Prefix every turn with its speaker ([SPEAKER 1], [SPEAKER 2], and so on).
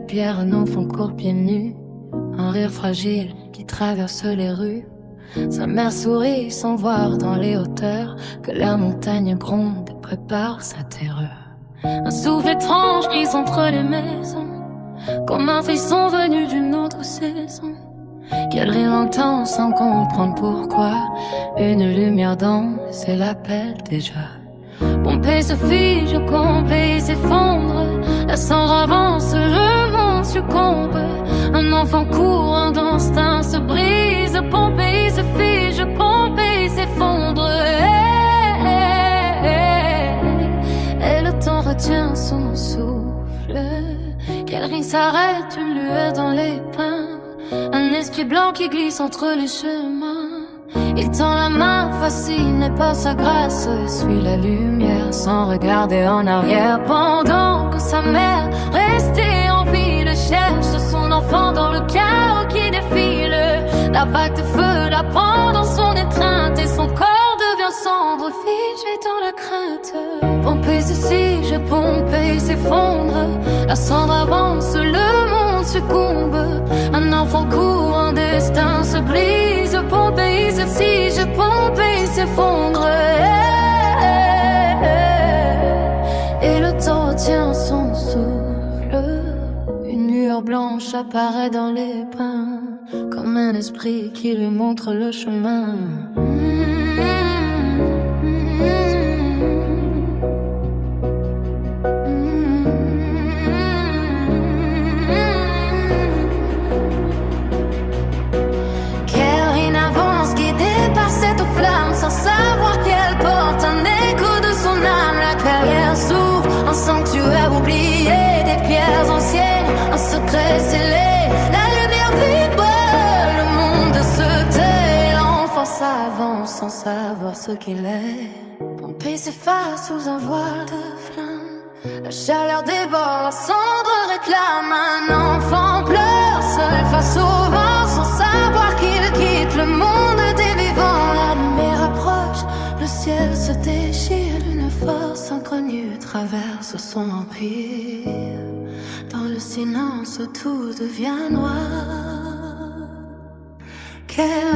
[SPEAKER 1] pierre, un enfant court pieds nus, un rire fragile qui traverse les rues. Sa mère sourit sans voir dans les hauteurs que la montagne gronde et prépare sa terreur. Un souffle étrange glisse entre les maisons, comme un frisson venu d'une autre saison. Qu'elle rit longtemps sans comprendre pourquoi. Une lumière danse et l'appelle déjà. Pompée se fige, Pompée s'effondre. La cendre avance, le monde succombe. Un enfant court, un instinct se brise. Pompée se fige, Pompée s'effondre. Et le temps retient son souffle. Qu'elle rit s'arrête, une lueur dans les pins. Un esprit blanc qui glisse entre les chemins. Il tend la main, fasciné par sa grâce, et suit la lumière sans regarder en arrière. Pendant que sa mère, restée en vie, cherche son enfant dans le chaos qui défile. La vague de feu la prend dans son étreinte, et son corps devient sombre, figé dans la crainte. Pompée se fige, Pompée s'effondre. La cendre avance, le monde succombe. Un enfant court, un destin se brise. Pompée se fige, Pompée s'effondre. Et le temps retient son souffle. Une lueur blanche apparaît dans les pins, comme un esprit qui lui montre le chemin. Sans savoir qu'elle porte un écho de son âme. La carrière s'ouvre, un sanctuaire oublié, des pierres anciennes, un secret scellé. La lumière vibre, le monde se tait. L'enfant s'avance sans savoir ce qu'il est. Pompée s'efface sous un voile de flamme. La chaleur dévore, la cendre réclame. Un enfant pleure seul face au vent, sans savoir qu'il quitte le monde des vivants. La lumière approche, le ciel se déchire. Une force inconnue traverse son empire. Dans le silence, tout devient noir. Quelle